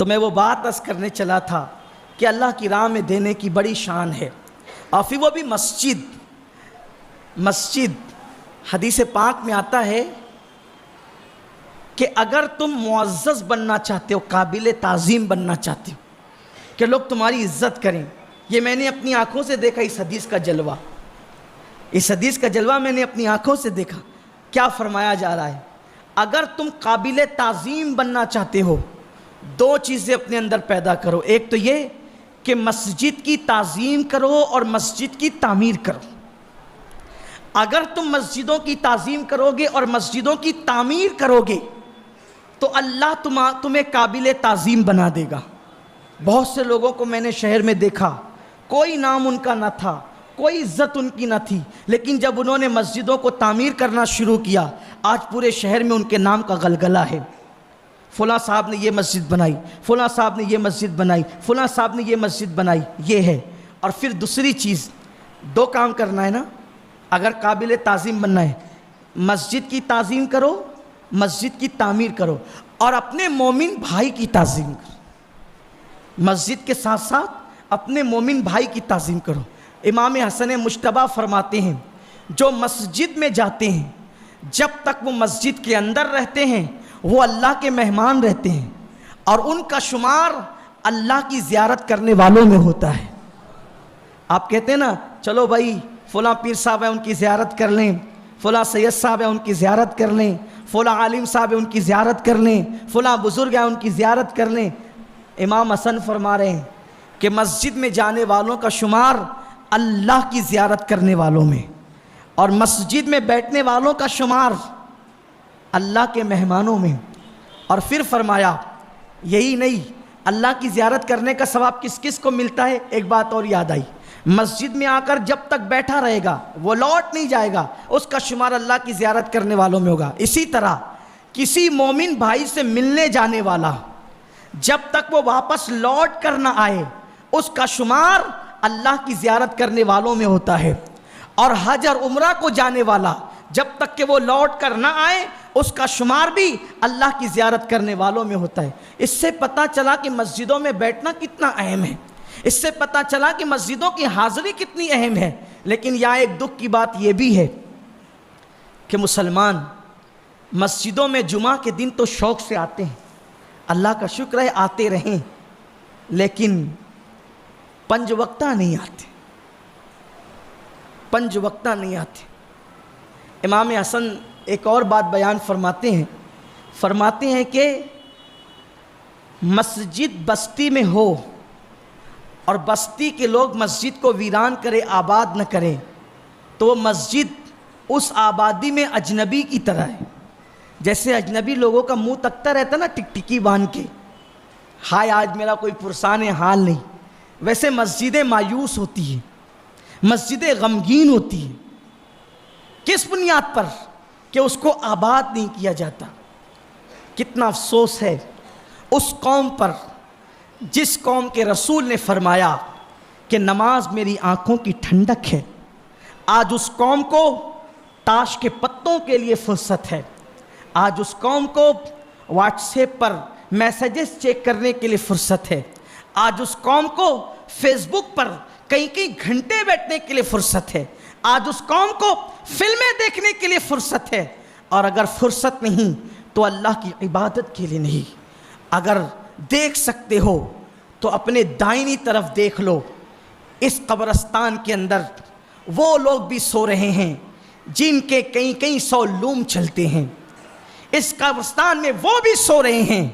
تو میں وہ بات عرض کرنے چلا تھا کہ اللہ کی راہ میں دینے کی بڑی شان ہے، اور پھر وہ بھی مسجد حدیث پاک میں آتا ہے کہ اگر تم معزز بننا چاہتے ہو، قابل تعظیم بننا چاہتے ہو کہ لوگ تمہاری عزت کریں، یہ میں نے اپنی آنکھوں سے دیکھا، اس حدیث کا جلوہ میں نے اپنی آنکھوں سے دیکھا۔ کیا فرمایا جا رہا ہے؟ اگر تم قابل تعظیم بننا چاہتے ہو، دو چیزیں اپنے اندر پیدا کرو، ایک تو یہ کہ مسجد کی تعظیم کرو اور مسجد کی تعمیر کرو۔ اگر تم مسجدوں کی تعظیم کرو گے اور مسجدوں کی تعمیر کرو گے تو اللہ تمہیں قابل تعظیم بنا دے گا۔ بہت سے لوگوں کو میں نے شہر میں دیکھا، کوئی نام ان کا نہ تھا، کوئی عزت ان کی نہ تھی، لیکن جب انہوں نے مسجدوں کو تعمیر کرنا شروع کیا، آج پورے شہر میں ان کے نام کا غلغلہ ہے۔ فلاں صاحب نے یہ مسجد بنائی، فلاں صاحب نے یہ مسجد بنائی، فلاں صاحب نے یہ مسجد بنائی، یہ ہے۔ اور پھر دوسری چیز، دو کام کرنا ہے نا، اگر قابل تعظیم بننا ہے، مسجد کی تعظیم کرو، مسجد کی تعمیر کرو، اور اپنے مومن بھائی کی تعظیم کرو۔ مسجد کے ساتھ ساتھ اپنے مومن بھائی کی تعظیم کرو۔ امام حسن مجتبیٰ فرماتے ہیں، جو مسجد میں جاتے ہیں، جب تک وہ مسجد کے اندر رہتے ہیں وہ اللہ کے مہمان رہتے ہیں، اور ان کا شمار اللہ کی زیارت کرنے والوں میں ہوتا ہے۔ آپ کہتے ہیں نا، چلو بھائی فلاں پیر صاحب ہے ان کی زیارت کر لیں، فلاں سید صاحب ہے ان کی زیارت کر لیں، فلاں عالم صاحب ہے ان کی زیارت کر لیں، فلاں بزرگ ہے ان کی زیارت کر لیں۔ امام حسن فرما رہے ہیں کہ مسجد میں جانے والوں کا شمار اللہ کی زیارت کرنے والوں میں، اور مسجد میں بیٹھنے والوں کا شمار اللہ کے مہمانوں میں۔ اور پھر فرمایا یہی نہیں، اللہ کی زیارت کرنے کا ثواب کس کس کو ملتا ہے؟ ایک بات اور یاد آئی، مسجد میں آ کر جب تک بیٹھا رہے گا وہ لوٹ نہیں جائے گا، اس کا شمار اللہ کی زیارت کرنے والوں میں ہوگا۔ اسی طرح کسی مومن بھائی سے ملنے جانے والا جب تک وہ واپس لوٹ کر نہ آئے، اس کا شمار اللہ کی زیارت کرنے والوں میں ہوتا ہے۔ اور حج اور عمرہ کو جانے والا جب تک کہ وہ لوٹ کر نہ آئے، اس کا شمار بھی اللہ کی زیارت کرنے والوں میں ہوتا ہے۔ اس سے پتہ چلا کہ مسجدوں میں بیٹھنا کتنا اہم ہے، اس سے پتہ چلا کہ مسجدوں کی حاضری کتنی اہم ہے۔ لیکن یہاں ایک دکھ کی بات یہ بھی ہے کہ مسلمان مسجدوں میں جمعہ کے دن تو شوق سے آتے ہیں، اللہ کا شکر ہے آتے رہیں، لیکن پنج وقتہ نہیں آتے، پنج وقتہ نہیں آتے۔ امام حسن ایک اور بات بیان فرماتے ہیں کہ مسجد بستی میں ہو اور بستی کے لوگ مسجد کو ویران کرے، آباد نہ کریں، تو وہ مسجد اس آبادی میں اجنبی کی طرح ہے۔ جیسے اجنبی لوگوں کا منہ تکتا رہتا نا ٹکٹکی باندھ کے، ہائے آج میرا کوئی پرسان حال نہیں، ویسے مسجدیں مایوس ہوتی ہیں، مسجدیں غمگین ہوتی ہیں۔ کس بنیاد پر؟ کہ اس کو آباد نہیں کیا جاتا۔ کتنا افسوس ہے اس قوم پر جس قوم کے رسول نے فرمایا کہ نماز میری آنکھوں کی ٹھنڈک ہے، آج اس قوم کو تاش کے پتوں کے لیے فرصت ہے، آج اس قوم کو واٹس ایپ پر میسیجز چیک کرنے کے لیے فرصت ہے، آج اس قوم کو فیس بک پر کئی گھنٹے بیٹھنے کے لیے فرصت ہے، آج اس قوم کو فلمیں دیکھنے کے لیے فرصت ہے، اور اگر فرصت نہیں تو اللہ کی عبادت کے لیے نہیں۔ اگر دیکھ سکتے ہو تو اپنے دائنی طرف دیکھ لو، اس قبرستان کے اندر وہ لوگ بھی سو رہے ہیں جن کے کئی سو لوم چلتے ہیں، اس قبرستان میں وہ بھی سو رہے ہیں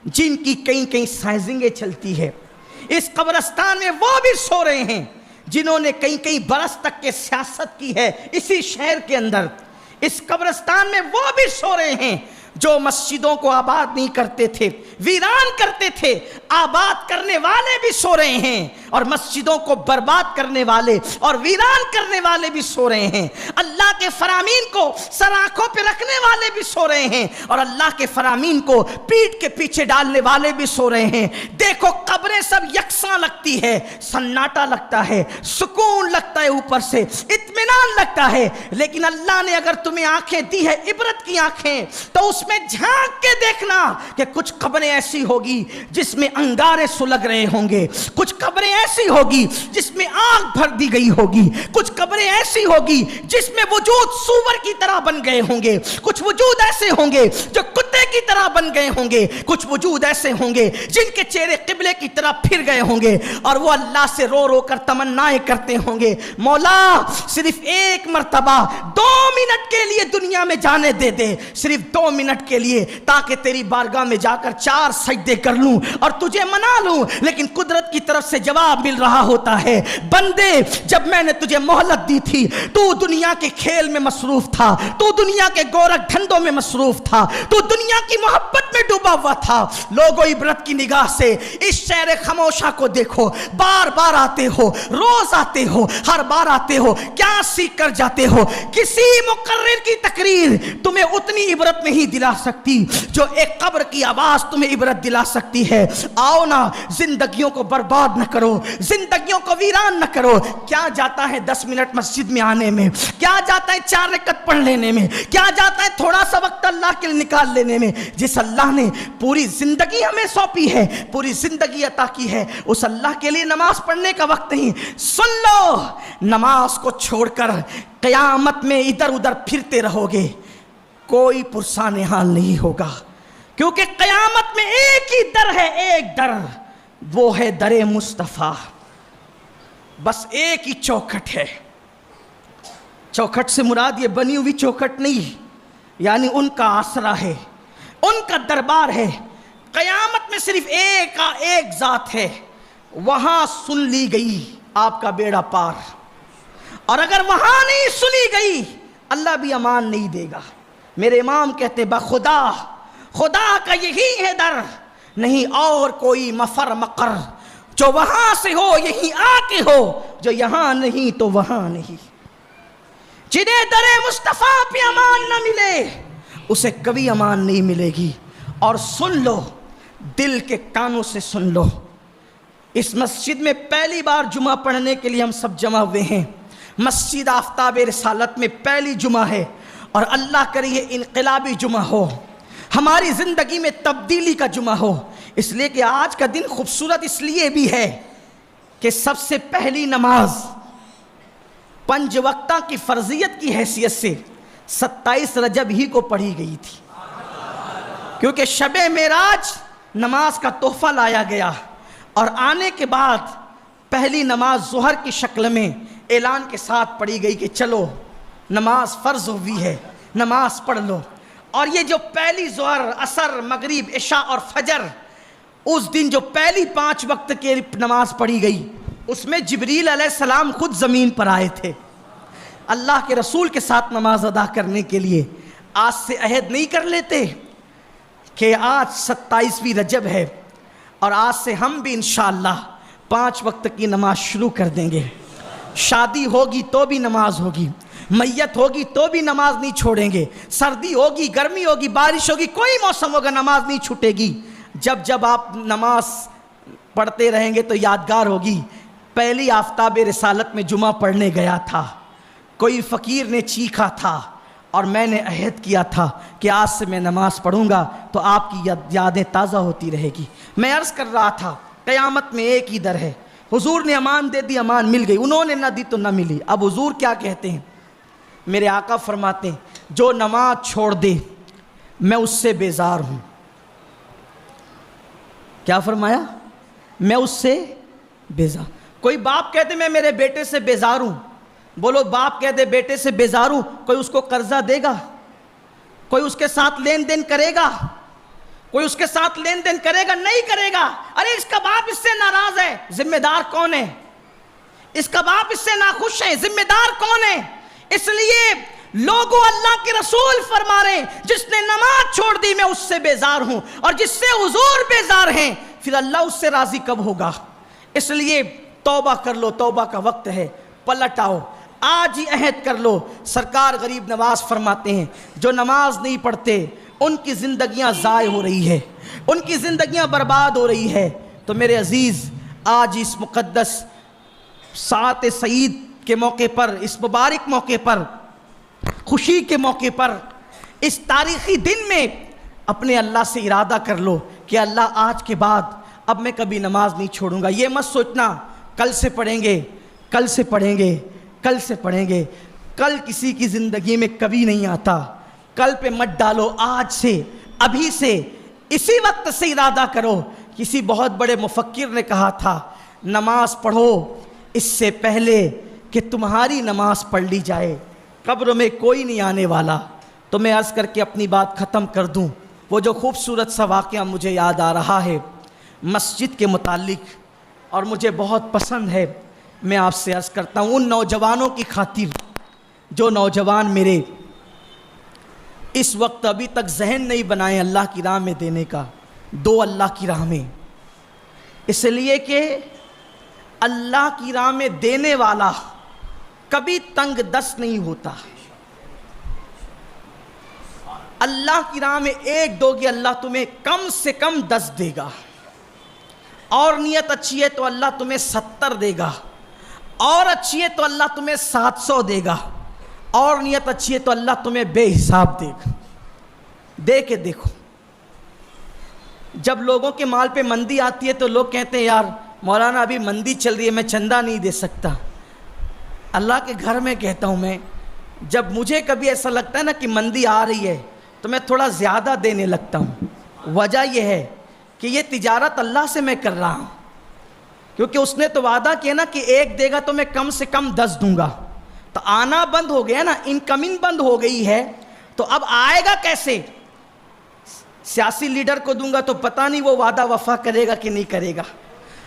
جن کی کئی سائزنگیں چلتی ہے، اس قبرستان میں وہ بھی سو رہے ہیں جنہوں نے کئی برس تک کے سیاست کی ہے اسی شہر کے اندر، اس قبرستان میں وہ بھی سو رہے ہیں جو مسجدوں کو آباد نہیں کرتے تھے، ویران کرتے تھے، آباد کرنے والے بھی سو رہے ہیں، اور مسجدوں کو برباد کرنے والے اور ویران کرنے والے بھی سو رہے ہیں، اللہ کے فرامین کو سر آنکھوں پہ رکھنے والے بھی سو رہے ہیں، اور اللہ کے فرامین کو پیٹھ کے پیچھے ڈالنے والے بھی سو رہے ہیں۔ دیکھو قبریں خبریں سب یکساں لگتی ہے، سناٹا لگتا ہے، سکون لگتا ہے، اوپر سے اطمینان لگتا ہے، لیکن اللہ نے اگر تمہیں آنکھیں دی ہے، عبرت کی آنکھیں، تو اس میں جھانک کے دیکھنا کہ کچھ خبریں ایسی ہوگی جس میں انگارے سلگ رہے ہوں گے، کچھ خبریں ایسی ہوگی جس میں آگ بھر دی گئی ہوگی، کچھ خبریں ایسی ہوگی جس میں وجود سور کی طرح بن گئے ہوں گے، کچھ وجود ایسے ہوں گے جو کتے کی طرح بن گئے ہوں گے، کچھ وجود ایسے ہوں گے جن کے چہرے قبلے کی طرح پھر گئے ہوں گے، اور وہ اللہ سے رو رو کر تمنائیں کرتے ہوں گے، مولا صرف ایک مرتبہ 2 منٹ کے لیے دنیا میں جانے دے دے، صرف 2 منٹ کے لیے، تاکہ تیری بارگاہ میں جا کر 4 سجدے کر لوں اور تجھے منا لوں۔ لیکن قدرت کی طرف سے جواب مل رہا ہوتا ہے، بندے جب میں نے تجھے مہلت دی تھی تو دنیا کے کھیل میں مصروف تھا، تو دنیا کے گورکھ دھندوں میں مصروف تھا، تو دنیا کی محبت میں ڈوبا ہوا تھا۔ لوگو عبرت کی نگاہ سے اس شہر خاموشہ کو دیکھو، بار بار آتے ہو، روز آتے ہو، ہر بار آتے ہو، کیا سیکھ کر جاتے ہو؟ کسی مقرر کی تقریر تمہیں اتنی عبرت نہیں دلا سکتی جو ایک قبر کی آواز تمہیں عبرت دلا سکتی ہے۔ آؤ نا، زندگیوں کو برباد نہ کرو، زندگیوں کو ویران نہ کرو۔ کیا جاتا ہے 10 منٹ مسجد میں آنے میں، کیا جاتا ہے 4 رکعت پڑھ لینے میں، کیا جاتا ہے تھوڑا سا وقت اللہ کے لیے نکال لینے میں؟ جس اللہ نے پوری زندگی ہمیں سونپی ہے، پوری زندگی عطا کی ہے، اس اللہ کے لیے نماز پڑھنے کا وقت نہیں۔ سن لو، نماز کو چھوڑ کر قیامت میں ادھر ادھر پھرتے رہو گے، کوئی پرسان حال نہیں ہوگا، کیونکہ قیامت میں ایک ہی در ہے، ایک در، وہ ہے در مصطفیٰ۔ بس ایک ہی چوکھٹ ہے۔ چوکھٹ سے مراد یہ بنی ہوئی چوکھٹ نہیں، یعنی ان کا آسرا ہے، ان کا دربار ہے۔ قیامت میں صرف ایک ذات ہے، وہاں سن لی گئی آپ کا بیڑا پار، اور اگر وہاں نہیں سنی گئی اللہ بھی امان نہیں دے گا۔ میرے امام کہتے بخدا، خدا کا یہی ہے در، نہیں اور کوئی مفر مقر، جو وہاں سے ہو یہیں آ کے ہو، جو یہاں نہیں تو وہاں نہیں۔ جنہیں در مصطفیٰ پہ امان نہ ملے اسے کبھی امان نہیں ملے گی۔ اور سن لو، دل کے کانوں سے سن لو، اس مسجد میں پہلی بار جمعہ پڑھنے کے لیے ہم سب جمع ہوئے ہیں۔ مسجد آفتاب رسالت میں پہلی جمعہ ہے، اور اللہ کرے یہ انقلابی جمعہ ہو، ہماری زندگی میں تبدیلی کا جمعہ ہو۔ اس لیے کہ آج کا دن خوبصورت اس لیے بھی ہے کہ سب سے پہلی نماز 5 وقتہ کی فرضیت کی حیثیت سے 27 رجب ہی کو پڑھی گئی تھی، کیونکہ شب معراج نماز کا تحفہ لایا گیا، اور آنے کے بعد پہلی نماز ظہر کی شکل میں اعلان کے ساتھ پڑھی گئی کہ چلو نماز فرض ہوئی ہے، نماز پڑھ لو۔ اور یہ جو پہلی ظہر، عصر، مغرب، عشاء اور فجر، اس دن جو پہلی 5 وقت کی نماز پڑھی گئی، اس میں جبریل علیہ السلام خود زمین پر آئے تھے اللہ کے رسول کے ساتھ نماز ادا کرنے کے لیے۔ آج سے عہد نہیں کر لیتے کہ آج 27ویں رجب ہے، اور آج سے ہم بھی انشاءاللہ 5 وقت کی نماز شروع کر دیں گے۔ شادی ہوگی تو بھی نماز ہوگی، میت ہوگی تو بھی نماز نہیں چھوڑیں گے، سردی ہوگی، گرمی ہوگی، بارش ہوگی، کوئی موسم ہوگا، نماز نہیں چھوٹے گی۔ جب آپ نماز پڑھتے رہیں گے تو یادگار ہوگی، پہلی آفتاب رسالت میں جمعہ پڑھنے گیا تھا، کوئی فقیر نے چیخا تھا، اور میں نے عہد کیا تھا کہ آج سے میں نماز پڑھوں گا تو آپ کی یادیں تازہ ہوتی رہے گی۔ میں عرض کر رہا تھا قیامت میں ایک ہی در ہے، حضور نے امان دے دی، امان مل گئی، انہوں نے نہ دی تو نہ ملی۔ اب حضور کیا کہتے ہیں؟ میرے آقا فرماتے ہیں جو نماز چھوڑ دے میں اس سے بیزار ہوں۔ کیا فرمایا؟ میں اس سے بیزار۔ کوئی باپ کہتے میں میرے بیٹے سے بیزار ہوں، بولو باپ کہتے بیٹے سے بیزار ہوں، کوئی اس کو قرضہ دے گا؟ کوئی اس کے ساتھ لین دین کرے گا؟ کوئی اس کے ساتھ لین دین کرے گا؟ نہیں کرے گا۔ ارے اس کا باپ اس سے ناراض ہے، ذمہ دار کون ہے؟ اس کا باپ اس سے ناخوش ہے، ذمہ دار کون ہے؟ اس لیے لوگوں اللہ کے رسول فرما رہے ہیں جس نے نماز چھوڑ دی میں اس سے بیزار ہوں، اور جس سے حضور بیزار ہیں پھر اللہ اس سے راضی کب ہوگا؟ اس لیے توبہ کر لو، توبہ کا وقت ہے، پلٹ آؤ، آج ہی عہد کر لو۔ سرکار غریب نواز فرماتے ہیں جو نماز نہیں پڑھتے ان کی زندگیاں ضائع ہو رہی ہے، ان کی زندگیاں برباد ہو رہی ہے۔ تو میرے عزیز آج اس مقدس ساعت سعید کے موقع پر، اس مبارک موقع پر، خوشی کے موقع پر، اس تاریخی دن میں اپنے اللہ سے ارادہ کر لو کہ اللہ آج کے بعد اب میں کبھی نماز نہیں چھوڑوں گا۔ یہ مت سوچنا کل سے پڑھیں گے، کل سے پڑھیں گے، کل سے پڑھیں گے۔ کل کسی کی زندگی میں کبھی نہیں آتا، کل پہ مت ڈالو، آج سے، ابھی سے، اسی وقت سے ارادہ کرو۔ کسی بہت بڑے مفکر نے کہا تھا، نماز پڑھو اس سے پہلے کہ تمہاری نماز پڑھ لی جائے، قبر میں کوئی نہیں آنے والا۔ تو میں عرض کر کے اپنی بات ختم کر دوں۔ وہ جو خوبصورت سا واقعہ مجھے یاد آ رہا ہے مسجد کے متعلق، اور مجھے بہت پسند ہے، میں آپ سے عرض کرتا ہوں ان نوجوانوں کی خاطر جو نوجوان میرے اس وقت ابھی تک ذہن نہیں بنائے اللہ کی راہ میں دینے کا، دو اللہ کی راہ میں، اس لیے کہ اللہ کی راہ میں دینے والا کبھی تنگ دست نہیں ہوتا۔ اللہ کی راہ میں ایک دو گے اللہ تمہیں کم سے کم 10 دے گا، اور نیت اچھی ہے تو اللہ تمہیں 70 دے گا، اور اچھی ہے تو اللہ تمہیں 700 دے گا، اور نیت اچھی ہے تو اللہ تمہیں بے حساب دے گا۔ دے کے دیکھو، جب لوگوں کے مال پہ مندی آتی ہے تو لوگ کہتے ہیں یار مولانا ابھی مندی چل رہی ہے، میں چندہ نہیں دے سکتا۔ اللہ کے گھر میں کہتا ہوں میں، جب مجھے کبھی ایسا لگتا ہے نا کہ مندی آ رہی ہے تو میں تھوڑا زیادہ دینے لگتا ہوں۔ وجہ یہ ہے کہ یہ تجارت اللہ سے میں کر رہا ہوں، کیونکہ اس نے تو وعدہ کیا نا کہ ایک دے گا تو میں کم سے کم 10 دوں گا۔ تو آنا بند ہو گیا نا، انکمنگ بند ہو گئی ہے، تو اب آئے گا کیسے؟ سیاسی لیڈر کو دوں گا تو پتہ نہیں وہ وعدہ وفا کرے گا کہ نہیں کرے گا۔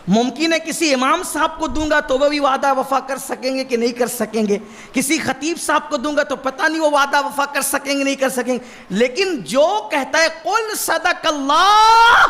ممکن ہے کسی امام صاحب کو دوں گا تو وہ بھی وعدہ وفا کر سکیں گے کہ نہیں کر سکیں گے، کسی خطیب صاحب کو دوں گا تو پتہ نہیں وہ وعدہ وفا کر سکیں گے نہیں کر سکیں گے۔ لیکن جو کہتا ہے قل صدق اللہ،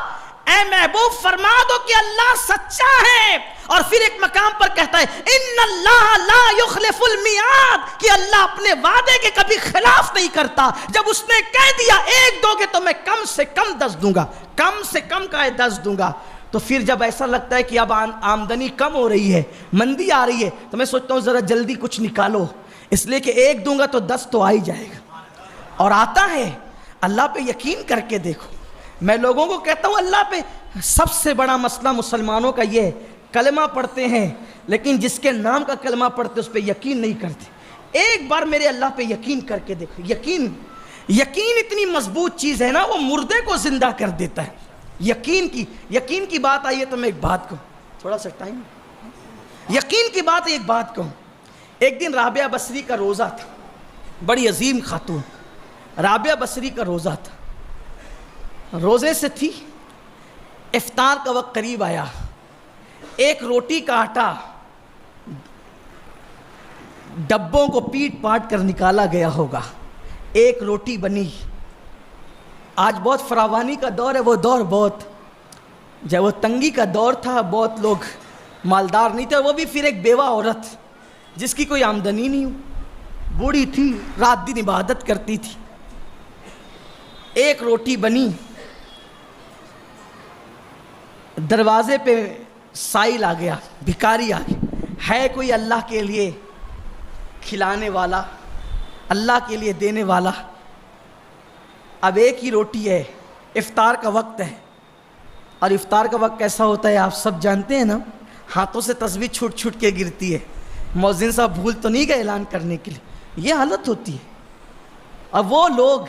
اے محبوب فرما دو کہ اللہ سچا ہے، اور پھر ایک مقام پر کہتا ہے ان اللہ لا یخلف المیعاد، کہ اللہ اپنے وعدے کے کبھی خلاف نہیں کرتا۔ جب اس نے کہہ دیا ایک دو گے تو میں کم سے کم 10 دوں گا، کم سے کم کا ہے 10 دوں گا۔ تو پھر جب ایسا لگتا ہے کہ اب آمدنی کم ہو رہی ہے، مندی آ رہی ہے، تو میں سوچتا ہوں ذرا جلدی کچھ نکالو، اس لیے کہ ایک دوں گا تو 10 تو آ ہی جائے گا، اور آتا ہے۔ اللہ پہ یقین کر کے دیکھو۔ میں لوگوں کو کہتا ہوں اللہ پہ سب سے بڑا مسئلہ مسلمانوں کا یہ ہے، کلمہ پڑھتے ہیں لیکن جس کے نام کا کلمہ پڑھتے اس پہ یقین نہیں کرتے۔ ایک بار میرے اللہ پہ یقین کر کے دیکھو۔ یقین اتنی مضبوط چیز ہے نا، وہ مردے کو زندہ کر دیتا ہے۔ یقین کی بات آئی ہے تو میں ایک بات کہوں، تھوڑا سا ٹائم، یقین کی بات ایک بات کہوں۔ ایک دن رابعہ بصری کا روزہ تھا، بڑی عظیم خاتون رابعہ بصری کا روزہ تھا، روزے سے تھی، افطار کا وقت قریب آیا، ایک روٹی کا آٹا ڈبوں کو پیٹ پاٹ کر نکالا گیا ہوگا، ایک روٹی بنی۔ آج بہت فراوانی کا دور ہے، وہ دور بہت، جب وہ تنگی کا دور تھا، بہت لوگ مالدار نہیں تھے، وہ بھی پھر ایک بیوہ عورت جس کی کوئی آمدنی نہیں ہو، بوڑھی تھی، رات دن عبادت کرتی تھی۔ ایک روٹی بنی، دروازے پہ سائل آ گیا، بھکاری آ گیا، ہے کوئی اللہ کے لیے کھلانے والا، اللہ کے لیے دینے والا؟ اب ایک ہی روٹی ہے، افطار کا وقت ہے، اور افطار کا وقت کیسا ہوتا ہے آپ سب جانتے ہیں نا، ہاتھوں سے تسبیح چھوٹ چھوٹ کے گرتی ہے۔ مؤذن صاحب بھول تو نہیں گئے اعلان کرنے کے لیے، یہ حالت ہوتی ہے۔ اب وہ لوگ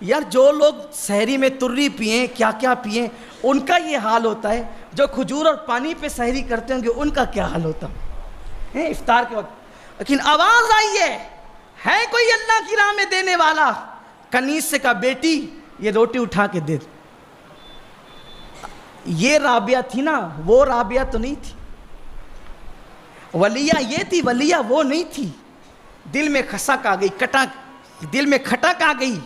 یار، جو لوگ سحری میں تری پئیں، کیا کیا پئیں، ان کا یہ حال ہوتا ہے، جو کھجور اور پانی پہ سحری کرتے ہوں گے ان کا کیا حال ہوتا ہے افطار کے وقت۔ لیکن آواز آئی ہے کوئی اللہ کی راہ میں دینے والا؟ کنیز سے کہا بیٹی یہ روٹی اٹھا کے دے دو۔ یہ رابعہ تھی نا، وہ رابعہ تو نہیں تھی، ولیہ یہ تھی، ولیہ وہ نہیں تھی۔ دل میں خسک آ گئی، دل میں کھٹک آ گئی،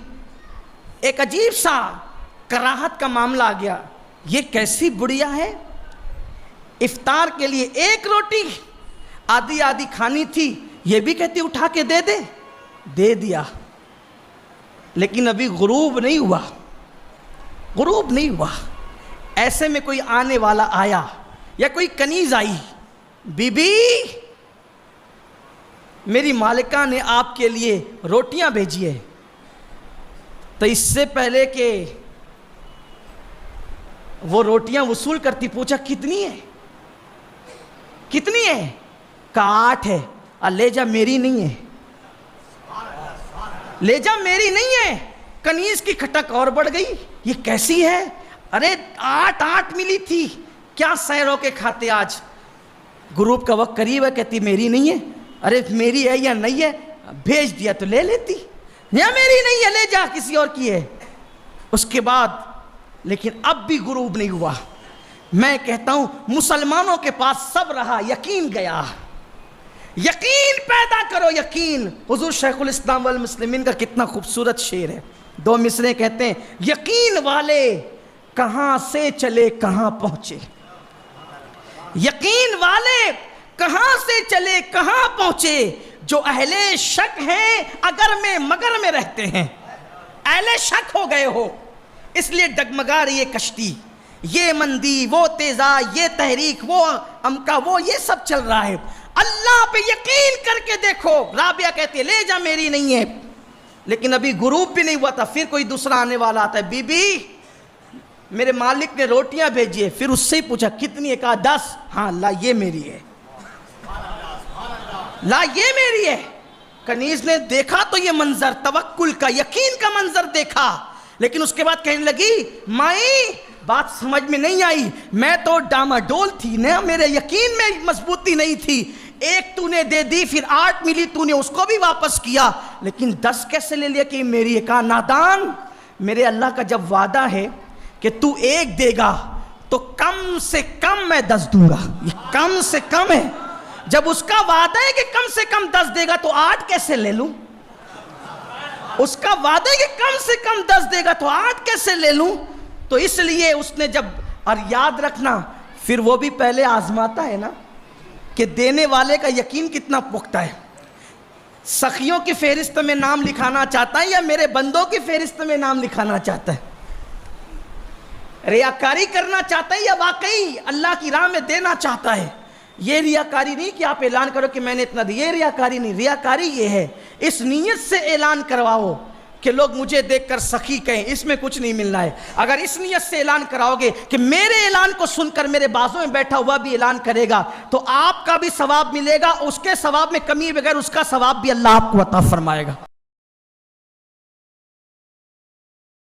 ایک عجیب سا کراہت کا معاملہ آ گیا، یہ کیسی بڑھیا ہے، افطار کے لیے ایک روٹی آدھی آدھی کھانی تھی، یہ بھی کہتی اٹھا کے دے دیا۔ لیکن ابھی غروب نہیں ہوا، ایسے میں کوئی آنے والا آیا، یا کوئی کنیز آئی، بی بی میری مالکہ نے آپ کے لیے روٹیاں بھیجی ہے، تو اس سے پہلے کہ وہ روٹیاں وصول کرتی پوچھا کتنی ہے، کتنی ہے؟ کہا 8 ہے۔ لے جا میری نہیں ہے، لے جا میری نہیں ہے۔ کنیز کی کھٹک اور بڑھ گئی، یہ کیسی ہے؟ ارے 8 ملی تھی، کیا سیروں کے کھاتے آج؟ گروپ کا وقت قریب ہے، کہتی میری نہیں ہے۔ ارے میری ہے یا نہیں ہے، بھیج دیا تو لے لیتی، یا میری نہیں ہے لے جا کسی اور کی ہے۔ اس کے بعد لیکن اب بھی غروب نہیں ہوا۔ میں کہتا ہوں مسلمانوں کے پاس سب رہا، یقین گیا۔ یقین پیدا کرو، یقین۔ حضور شیخ الاسلام والمسلمین کا کتنا خوبصورت شعر ہے، 2 مصرے کہتے ہیں، یقین والے کہاں سے چلے کہاں پہنچے، یقین والے کہاں سے چلے کہاں پہنچے، جو اہل شک ہیں اگر میں مگر میں رہتے ہیں۔ اہل شک ہو گئے ہو، اس لیے ڈگمگا رہی ہے کشتی، یہ مندی وہ تیزا، یہ تحریک وہ امکا وہ، یہ سب چل رہا ہے۔ اللہ پہ یقین کر کے دیکھو۔ رابعہ کہتی ہے لے جا میری نہیں ہے، لیکن ابھی غروب بھی نہیں ہوا تھا، پھر کوئی دوسرا آنے والا آتا ہے، بی بی میرے مالک نے روٹیاں بھیجی ہے۔ پھر اس سے ہی پوچھا کتنی ہے؟ کہا 10۔ ہاں لا یہ میری ہے، لا یہ میری ہے۔ کنیز نے دیکھا تو یہ منظر توکل کا، یقین کا منظر دیکھا، لیکن اس کے بعد کہنے لگی مائی بات سمجھ میں نہیں آئی، میں تو ڈاماڈول تھی نا، میرے یقین میں مضبوطی نہیں تھی۔ 1 تو نے دے دی، پھر 8 ملی تو نے اس کو بھی واپس کیا، لیکن 10 کیسے لے لیا کہ میری ہے؟ کہا نادان، میرے اللہ کا جب وعدہ ہے کہ تو 1 دے گا تو کم سے کم میں 10 دوں گا، یہ کم سے کم ہے۔ جب اس کا وعدہ ہے کہ کم سے کم 10 دے گا تو 8 کیسے لے لوں؟ اس کا وعدہ ہے کہ کم سے کم 10 دے گا تو 8 کیسے لے لوں؟ تو اس لیے اس نے جب، اور یاد رکھنا پھر وہ بھی پہلے آزماتا ہے نا کہ دینے والے کا یقین کتنا پختہ ہے۔ سخیوں کی فہرست میں نام لکھانا چاہتا ہے یا میرے بندوں کی فہرست میں نام لکھانا چاہتا ہے؟ ریاکاری کرنا چاہتا ہے یا واقعی اللہ کی راہ میں دینا چاہتا ہے؟ یہ ریاکاری نہیں کہ آپ اعلان کرو کہ میں نے اتنا دیا، یہ ریاکاری نہیں۔ ریاکاری یہ ہے اس نیت سے اعلان کرواؤ کہ لوگ مجھے دیکھ کر سخی کہیں، اس میں کچھ نہیں ملنا ہے۔ اگر اس نیت سے اعلان کراؤ گے کہ میرے اعلان کو سن کر میرے بازوں میں بیٹھا ہوا بھی اعلان کرے گا تو آپ کا بھی ثواب ملے گا، اس کے ثواب میں کمی بغیر اس کا ثواب بھی اللہ آپ کو عطا فرمائے گا۔